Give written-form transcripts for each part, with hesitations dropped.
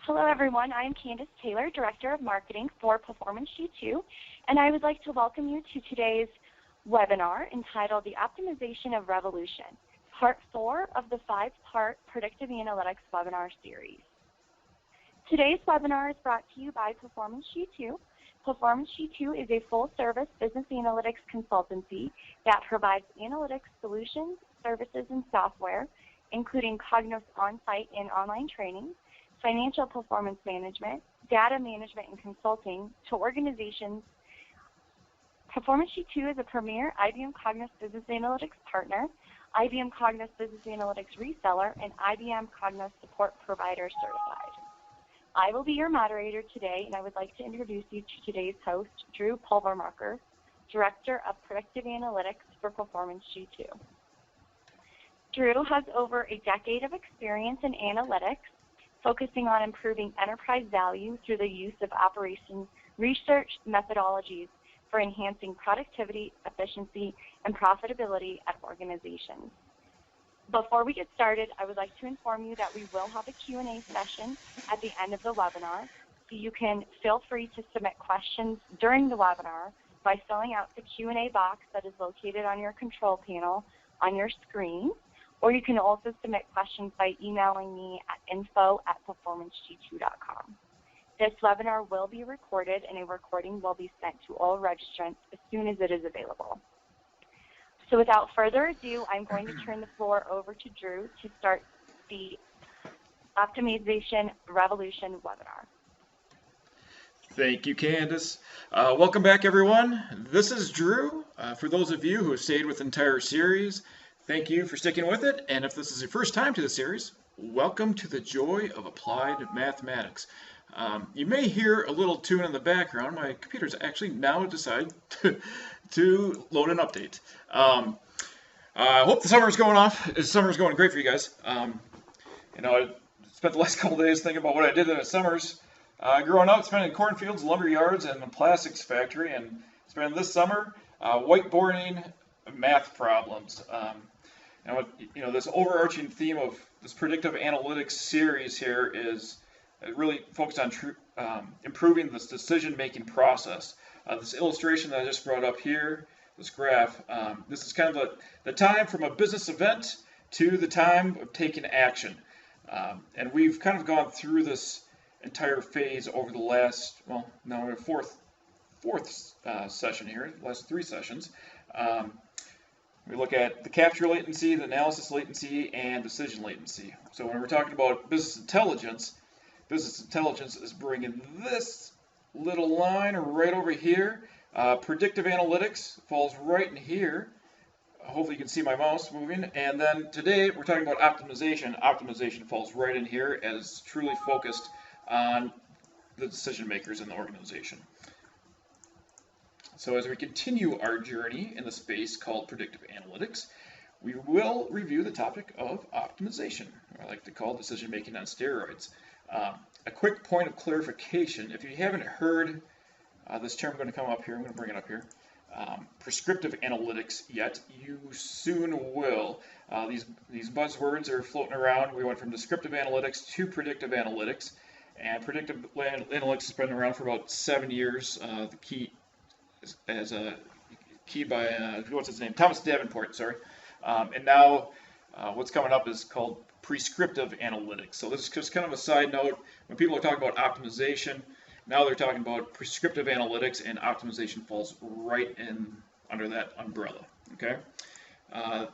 Hello, everyone. I am Candace Taylor, Director of Marketing for Performance G2, and I would like to welcome you to today's webinar entitled The Optimization of Revolution, Part 4 of the 5-part Predictive Analytics webinar series. Today's webinar is brought to you by Performance G2. Performance G2 is a full-service business analytics consultancy that provides analytics solutions, services, and software, including Cognos on-site and online training, financial performance management, data management, and consulting to organizations. Performance G2 is a premier IBM Cognos Business Analytics partner, IBM Cognos Business Analytics reseller, and IBM Cognos Support Provider certified. I will be your moderator today, and I would like to introduce you to today's host, Drew Pulvermacher, Director of Predictive Analytics for Performance G2. Drew has over a decade of experience in analytics, focusing on improving enterprise value through the use of operations research methodologies for enhancing productivity, efficiency, and profitability at organizations. Before we get started, I would like to inform you that we will have a Q&A session at the end of the webinar, so you can feel free to submit questions during the webinar by filling out the Q&A box that is located on your control panel on your screen. Or you can also submit questions by emailing me at info@performanceg2.com. This webinar will be recorded, and a recording will be sent to all registrants as soon as it is available. So without further ado, I'm going to turn the floor over to Drew to start the Optimization Revolution webinar. Thank you, Candace. Welcome back, everyone. This is Drew. For those of you who have stayed with the entire series, thank you for sticking with it, and if this is your first time to the series, welcome to the joy of applied mathematics. You may hear a little tune in the background. My computer's actually now decided to load an update. I hope the summer's going off. The summer's going great for you guys. I spent the last couple days thinking about what I did in the summers. Growing up, spending in cornfields, lumber yards, and a plastics factory, and spending this summer whiteboarding math problems. This overarching theme of this predictive analytics series here is really focused on improving this decision-making process. This illustration that I just brought up here, this graph, this is kind of the time from a business event to the time of taking action. And we've kind of gone through this entire phase over the last, well, now we're fourth session here, the last 3 sessions. We look at the capture latency, the analysis latency, and decision latency. So when we're talking about business intelligence is bringing this little line right over here. Predictive analytics falls right in here. Hopefully you can see my mouse moving. And then today we're talking about optimization. Optimization falls right in here as truly focused on the decision makers in the organization. So as we continue our journey in the space called predictive analytics, we will review the topic of optimization, or I like to call decision making on steroids. A quick point of clarification, if you haven't heard this term going to come up here, I'm going to bring it up here, prescriptive analytics yet, you soon will. These buzzwords are floating around. We went from descriptive analytics to predictive analytics, and predictive analytics has been around for about 7 years. The key as a key by what's his name, Thomas Davenport, sorry. And now what's coming up is called prescriptive analytics. So this is just kind of a side note. When people are talking about optimization, now they're talking about prescriptive analytics, and optimization falls right in under that umbrella. Okay.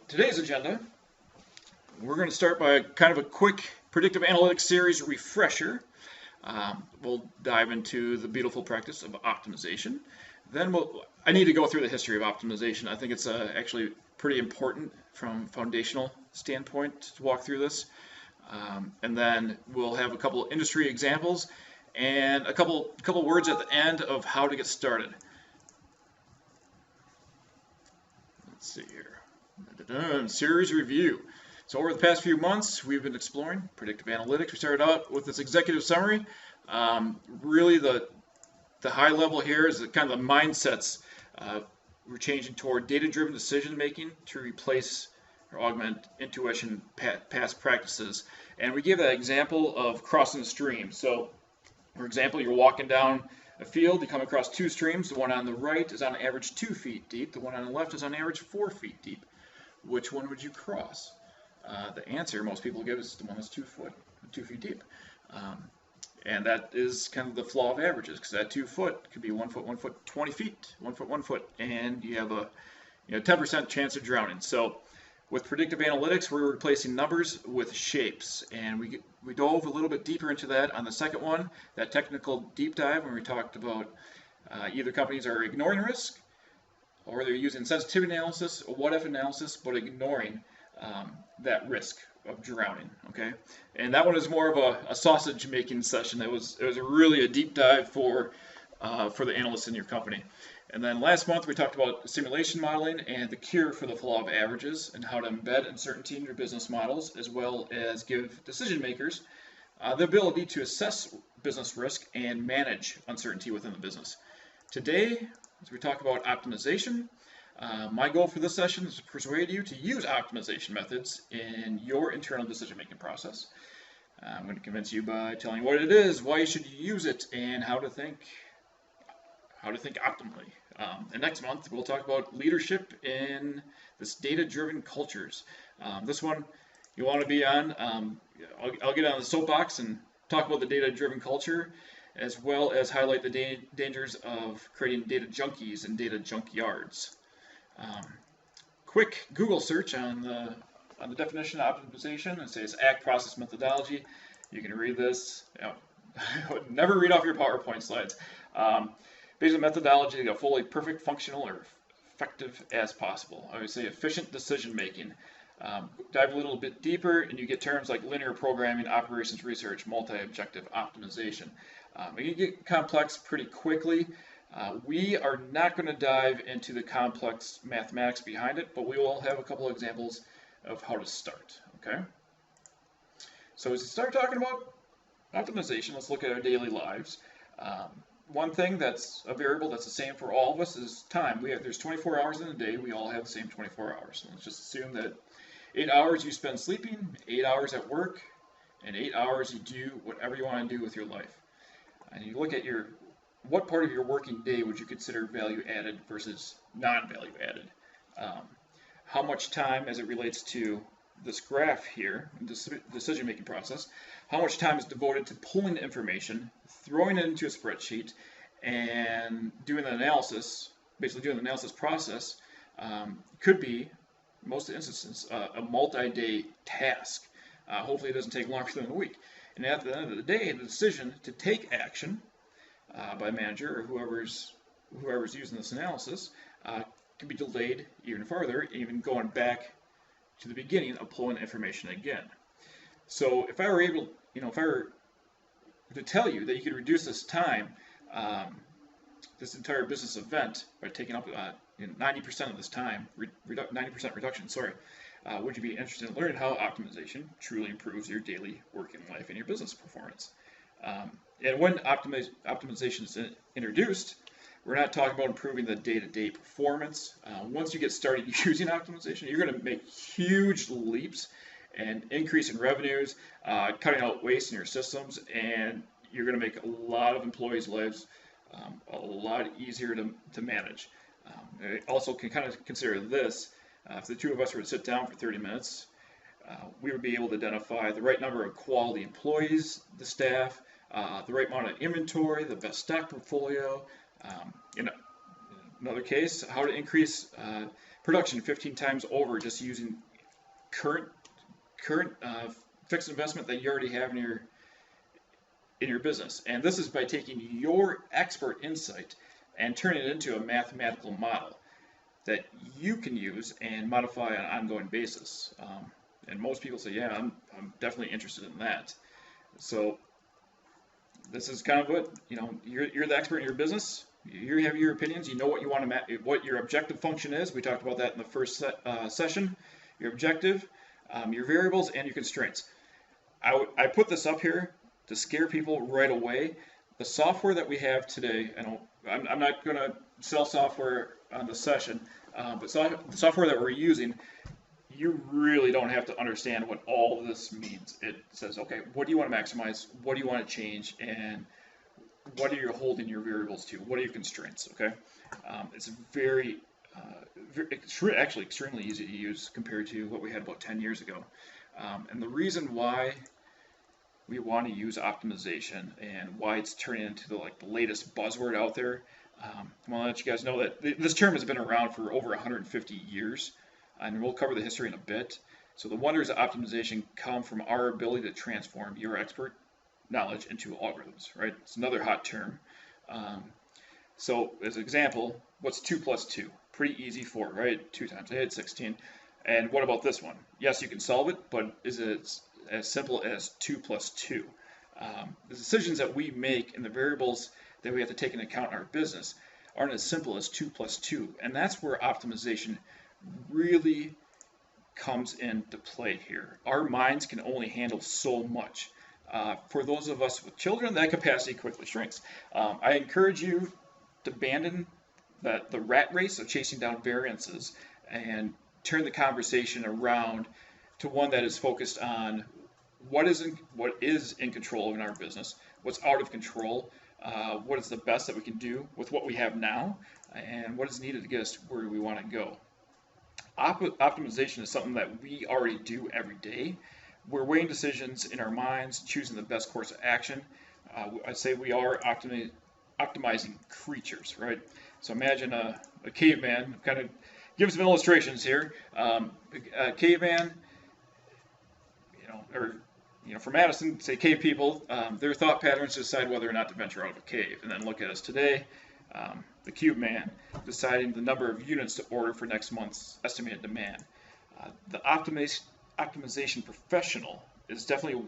Today's agenda, we're going to start by kind of a quick predictive analytics series refresher. We'll dive into the beautiful practice of optimization. Then I need to go through the history of optimization. I think it's actually pretty important from a foundational standpoint to walk through this. And then we'll have a couple of industry examples and a couple words at the end of how to get started. Let's see here. Series review. So over the past few months, we've been exploring predictive analytics. We started out with this executive summary. Really the high level here is kind of the mindsets. We're changing toward data-driven decision making to replace or augment intuition, past practices. And we give that example of crossing a stream. So, for example, you're walking down a field, you come across two streams. The one on the right is on average 2 feet deep. The one on the left is on average 4 feet deep. Which one would you cross? The answer most people give is the one that's 2 feet deep. And that is kind of the flaw of averages, because that 2 foot could be 1 foot, 1 foot, 20 feet, 1 foot, 1 foot, and you have a 10% chance of drowning. So with predictive analytics, we're replacing numbers with shapes, and we dove a little bit deeper into that on the second one, that technical deep dive, when we talked about either companies are ignoring risk, or they're using sensitivity analysis or what if analysis, but ignoring that risk of drowning. Okay, and that one is more of a sausage making session. It was really a deep dive for the analysts in your company. And then last month we talked about simulation modeling and the cure for the flaw of averages, and how to embed uncertainty in your business models, as well as give decision makers the ability to assess business risk and manage uncertainty within the business. Today, as we talk about optimization, my goal for this session is to persuade you to use optimization methods in your internal decision-making process. I'm going to convince you by telling you what it is, why you should use it, and how to think optimally. And next month, we'll talk about leadership in this data-driven cultures. This one you want to be on. I'll get on the soapbox and talk about the data-driven culture, as well as highlight the dangers of creating data junkies and data junkyards. Quick Google search on the definition of optimization. It says ACT process methodology. You can read this. Never read off your PowerPoint slides. Based on methodology, a fully perfect, functional, or effective as possible. I would say efficient decision making. Dive a little bit deeper, and you get terms like linear programming, operations research, multi-objective optimization. It can get complex pretty quickly. We are not going to dive into the complex mathematics behind it, but we will have a couple of examples of how to start. Okay. So as we start talking about optimization, let's look at our daily lives. One thing that's a variable that's the same for all of us is time. There's 24 hours in a day. We all have the same 24 hours. So let's just assume that 8 hours you spend sleeping, 8 hours at work, and 8 hours you do whatever you want to do with your life. And you look at what part of your working day would you consider value added versus non-value added? How much time, as it relates to this graph here, decision-making process, how much time is devoted to pulling the information, throwing it into a spreadsheet, and doing the analysis, basically doing the analysis process, could be, in most instances, a multi-day task. Hopefully it doesn't take longer than a week. And at the end of the day, the decision to take action by a manager or whoever's using this analysis can be delayed even further, even going back to the beginning of pulling information again. So if I were to tell you that you could reduce this time, this entire business event, by taking up 90% of this time, 90% reduction, would you be interested in learning how optimization truly improves your daily working life and your business performance? And when optimization is introduced, we're not talking about improving the day-to-day performance. Once you get started using optimization, you're going to make huge leaps and increase in revenues, cutting out waste in your systems, and you're going to make a lot of employees' lives a lot easier to manage. Also, can kind of consider this: if the two of us were to sit down for 30 minutes, we would be able to identify the right number of quality employees, the staff, the right amount of inventory, the best stock portfolio. In another case, how to increase production 15 times over just using current fixed investment that you already have in your business. And this is by taking your expert insight and turning it into a mathematical model that you can use and modify on an ongoing basis. And most people say, yeah, I'm definitely interested in that. So this is kind of what, you're the expert in your business. You have your opinions. You know what you want to what your objective function is. We talked about that in the first session. Your objective, your variables, and your constraints. I put this up here to scare people right away. The software that we have today, I'm not going to sell software on the session, but the software that we're using you really don't have to understand what all of this means. It says, okay, what do you want to maximize? What do you want to change? And what are you holding your variables to? What are your constraints? Okay, it's actually extremely easy to use compared to what we had about 10 years ago. And the reason why we want to use optimization and why it's turning into the latest buzzword out there. I want to let you guys know that this term has been around for over 150 years, and we'll cover the history in a bit. So the wonders of optimization come from our ability to transform your expert knowledge into algorithms, right? It's another hot term. So as an example, what's 2 plus 2? Pretty easy 4, right? 2 times 8, 16. And what about this one? Yes, you can solve it, but is it as simple as 2 plus 2? The decisions that we make and the variables that we have to take into account in our business aren't as simple as 2 plus 2. And that's where optimization really comes into play here. Our minds can only handle so much. For those of us with children, that capacity quickly shrinks. I encourage you to abandon the rat race of chasing down variances and turn the conversation around to one that is focused on what is in control in our business, what's out of control, what is the best that we can do with what we have now, and what is needed to get us to where we want to go. Optimization is something that we already do every day. We're weighing decisions in our minds, choosing the best course of action. I'd say we are optimizing creatures, right? So imagine a caveman. Kind of give some illustrations here. A caveman, for Madison, say cave people, their thought patterns decide whether or not to venture out of a cave. And then look at us today, the cube man, deciding the number of units to order for next month's estimated demand. The optimization professional is definitely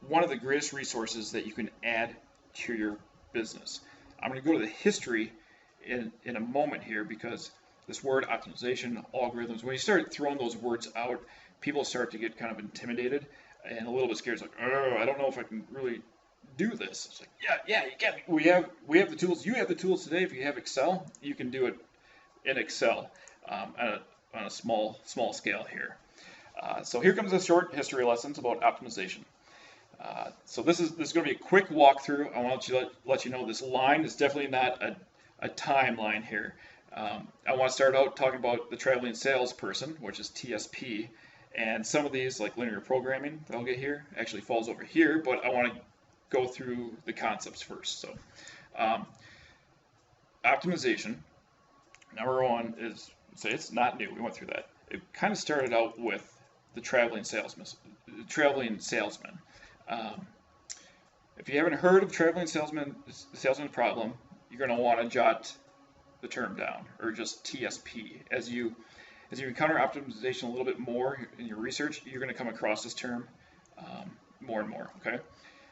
one of the greatest resources that you can add to your business. I'm going to go to the history in a moment here, because this word optimization, algorithms, when you start throwing those words out, people start to get kind of intimidated and a little bit scared. It's like, oh, I don't know if I can really do this. It's like, yeah, you can. We have the tools. You have the tools today. If you have Excel, you can do it in Excel on a small scale here. So here comes a short history lessons about optimization. So this is going to be a quick walkthrough. I want to let you know this line is definitely not a timeline here. I want to start out talking about the traveling salesperson, which is TSP, and some of these, like linear programming that I'll get here, actually falls over here, but I want to go through the concepts first. So optimization, number one, is, say it's not new. We went through that. It kind of started out with the traveling salesman. If you haven't heard of traveling salesman problem, you're going to want to jot the term down, or just TSP. As you encounter optimization a little bit more in your research, you're going to come across this term more and more. Okay,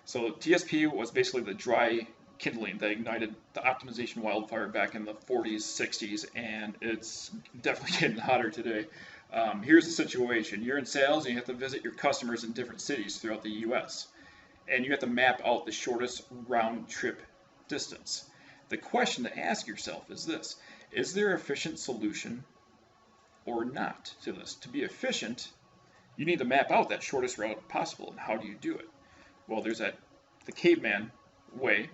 so TSP was basically the dry kindling that ignited the optimization wildfire back in the 40s, 60s, and it's definitely getting hotter today. Here's the situation. You're in sales and you have to visit your customers in different cities throughout the US, and you have to map out the shortest round trip distance. The question to ask yourself is this: is there an efficient solution or not to this? To be efficient, you need to map out that shortest route possible. And how do you do it? Well, there's the caveman way,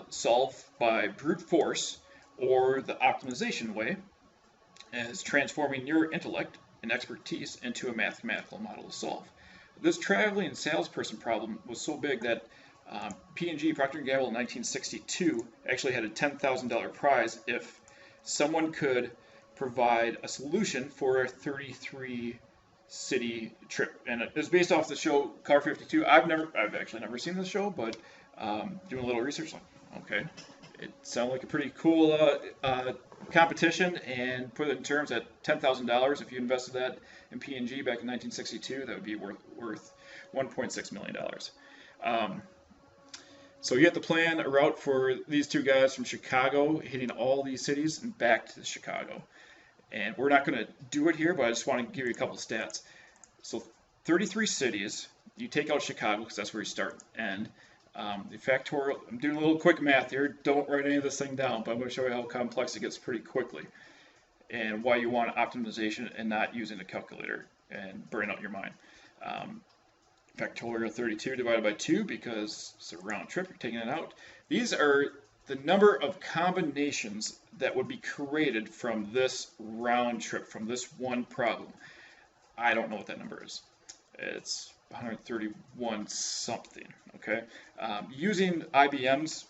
solve by brute force, or the optimization way, as transforming your intellect and expertise into a mathematical model to solve. This traveling salesperson problem was so big that P&G, Procter & Gamble, in 1962 actually had a $10,000 prize if someone could provide a solution for a 33-city trip. And it was based off the show Car 52. I've actually never seen this show, but doing a little research, like, okay, it sounded like a pretty cool competition, and put it in terms at $10,000. If you invested that in P&G back in 1962, that would be worth $1.6 million. So you have to plan a route for these two guys from Chicago, hitting all these cities and back to Chicago. And we're not going to do it here, but I just want to give you a couple stats. So 33 cities, you take out Chicago because that's where you start. And the factorial, I'm doing a little quick math here. Don't write any of this thing down, but I'm going to show you how complex it gets pretty quickly, and why you want optimization and not using a calculator. and burning out your mind. Factorial 32 divided by 2 because it's a round trip, you're taking it out. These are the number of combinations that would be created from this round trip, from this one problem. I don't know what that number is. It's 131 something, okay? Using IBM's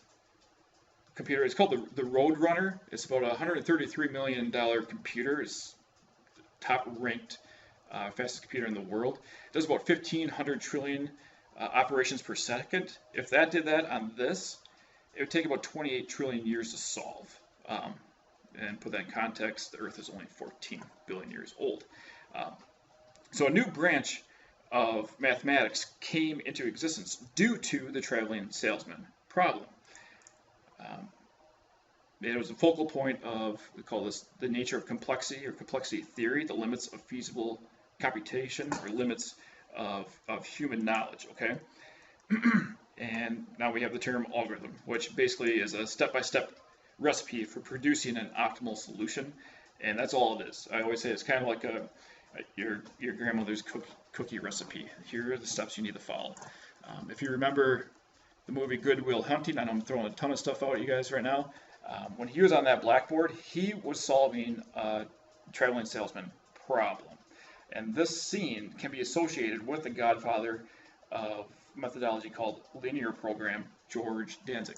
computer, it's called the Roadrunner. It's about a $133 million computer. It's top ranked fastest computer in the world. It does about 1,500 trillion operations per second. If that did that on this, it would take about 28 trillion years to solve. And put that in context, the Earth is only 14 billion years old. So a new branch of mathematics came into existence due to the traveling salesman problem. It was a focal point of, we call this the nature of complexity or complexity theory, the limits of feasible computation or limits of human knowledge, okay? And now we have the term algorithm, which basically is a step-by-step recipe for producing an optimal solution, and that's all it is. I always say it's kind of like your grandmother's cookie recipe. Here are the steps you need to follow. If you remember the movie Good Will Hunting, I know I'm throwing a ton of stuff out at you guys right now. When he was on that blackboard, he was solving a traveling salesman problem. And this scene can be associated with the godfather of methodology called linear program, George Danzig.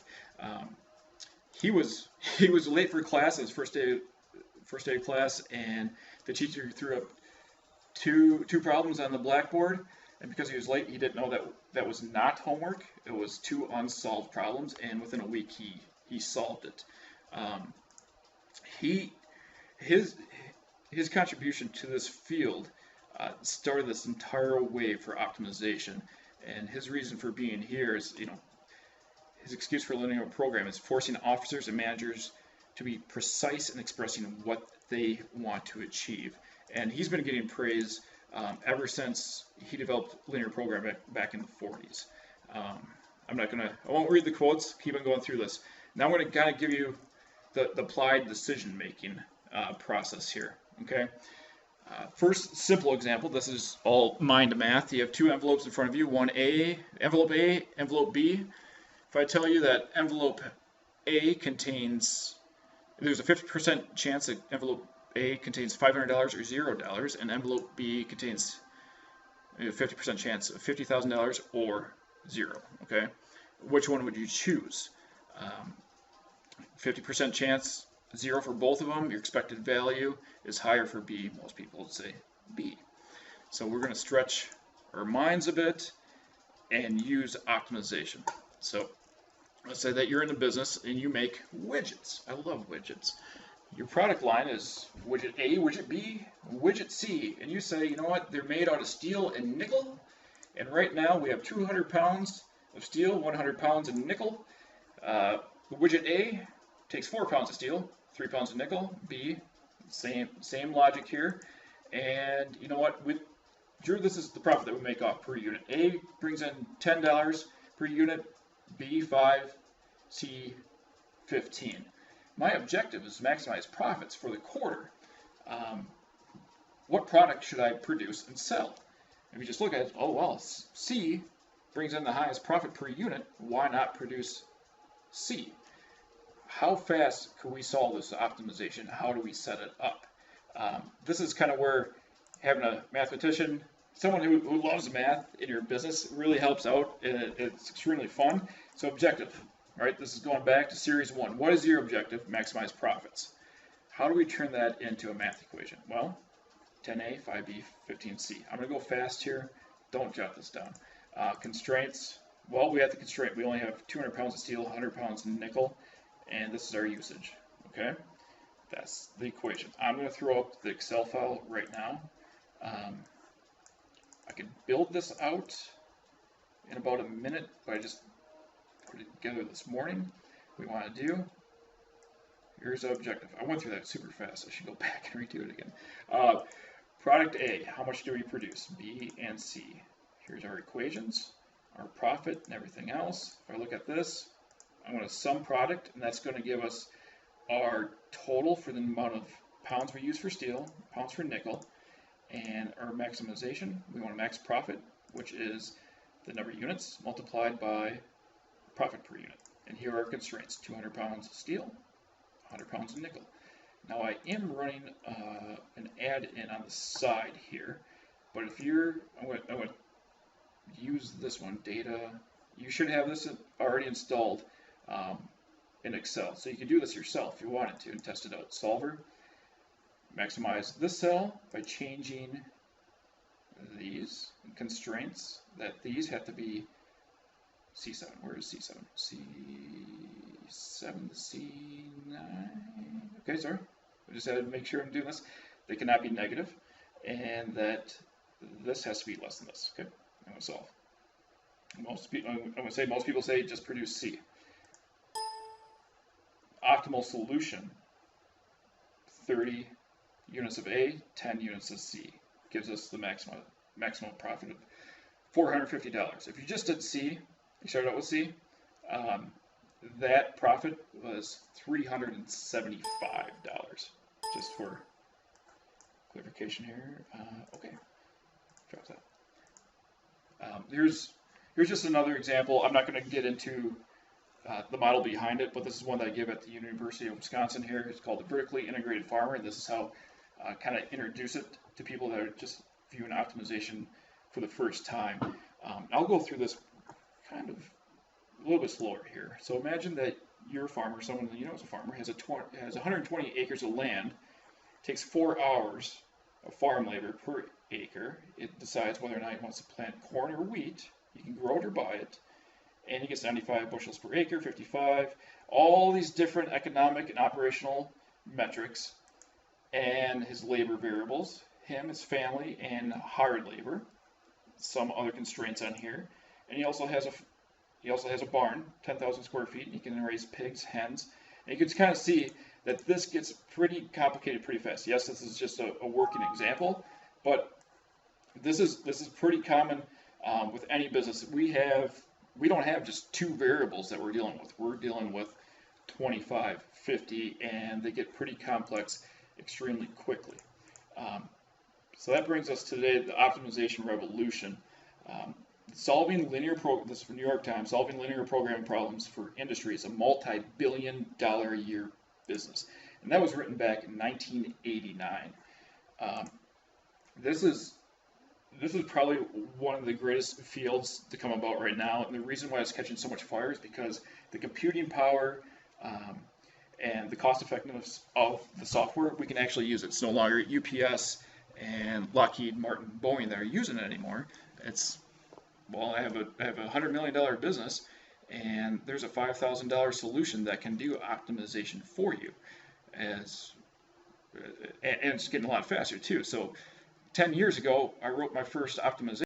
He was late for class, his first day of class, and the teacher threw up two problems on the blackboard, and because he was late, he didn't know that was not homework. It was two unsolved problems, and within a week he solved it. His contribution to this field started this entire wave for optimization, and his reason for being here is, his excuse for linear program is forcing officers and managers to be precise in expressing what they want to achieve. And he's been getting praise ever since he developed linear programming back in the 40s. I won't read the quotes, keep on going through this. Now I'm going to kind of give you the applied decision-making process here, okay? First simple example, this is all mind math. You have two envelopes in front of you, envelope A, envelope B. If I tell you that envelope A contains, there's a 50% chance that envelope A contains $500 or $0, and envelope B contains a 50% chance of $50,000 or 0, okay? Which one would you choose? 50% chance, 0 for both of them. Your expected value is higher for B. Most people would say B. So we're going to stretch our minds a bit and use optimization. So let's say that you're in the business and you make widgets. I love widgets. Your product line is widget A, widget B, widget C, and you say, you know what, they're made out of steel and nickel, and right now we have 200 pounds of steel, 100 pounds of nickel. Widget A takes 4 pounds of steel, 3 pounds of nickel. B, same logic here, and you know what, Drew, this is the profit that we make off per unit. A brings in $10 per unit, B 5, C 15. My objective is to maximize profits for the quarter. What product should I produce and sell? If you just look at it, oh well, C brings in the highest profit per unit, why not produce C? How fast can we solve this optimization? How do we set it up? This is kind of where having a mathematician, someone who loves math in your business, really helps out, and it's extremely fun. So objective. All right, this is going back to series 1. What is your objective? Maximize profits. How do we turn that into a math equation? Well, 10A, 5B, 15C. I'm going to go fast here. Don't jot this down. Constraints. Well, we have the constraint. We only have 200 pounds of steel, 100 pounds of nickel, and this is our usage. Okay? That's the equation. I'm going to throw up the Excel file right now. I could build this out in about a minute by just put it together this morning. We want to do, here's our objective. I went through that super fast. I should go back and redo it again. Product A, how much do we produce? B and C. Here's our equations, our profit, and everything else. If I look at this, I'm going to sum product, and that's going to give us our total for the amount of pounds we use for steel, pounds for nickel, And our maximization, we want a max profit, which is the number of units multiplied by profit per unit. And here are our constraints: 200 pounds of steel, 100 pounds of nickel. Now I am running an add-in on the side here, but if I'm going to use this one, data. You should have this already installed in Excel, so you can do this yourself if you wanted to and test it out. Solver, maximize this cell by changing these constraints, that these have to be C7. Where is C7? C7 to C9. Okay, sorry. I just had to make sure I'm doing this. They cannot be negative, and that this has to be less than this. Okay, I'm going to solve. I'm going to say most people say just produce C. Optimal solution: 30 units of A, 10 units of C. Gives us the maximum profit of $450. If you just did C, you started out with C, that profit was $375. Just for clarification here. Okay, drop that. Here's just another example. I'm not going to get into the model behind it, but this is one that I give at the University of Wisconsin here. It's called the Vertically Integrated Farmer, and this is how I kind of introduce it to people that are just viewing optimization for the first time. I'll go through this kind of a little bit slower here. So imagine that you're a farmer, someone that you know is a farmer, has 120 acres of land, takes 4 hours of farm labor per acre. It decides whether or not he wants to plant corn or wheat. You can grow it or buy it. And he gets 95 bushels per acre, 55, all these different economic and operational metrics, and his labor variables, him, his family, and hard labor, some other constraints on here. And he also has a barn, 10,000 square feet, and he can raise pigs, hens. And you can kind of see that this gets pretty complicated pretty fast. Yes, this is just a working example, but this is pretty common with any business. We don't have just 2 variables that we're dealing with. We're dealing with 25, 50, and they get pretty complex extremely quickly. So that brings us to today, the optimization revolution. This is from New York Times. Solving linear programming problems for industry is a multi-billion-dollar a year business, and that was written back in 1989. This is probably one of the greatest fields to come about right now, and the reason why it's catching so much fire is because the computing power and the cost effectiveness of the software, we can actually use it. It's no longer UPS and Lockheed Martin, Boeing that are using it anymore. It's, well, I have a $100 million business, and there's a $5,000 solution that can do optimization for you, and it's getting a lot faster too. So 10 years ago, I wrote my first optimization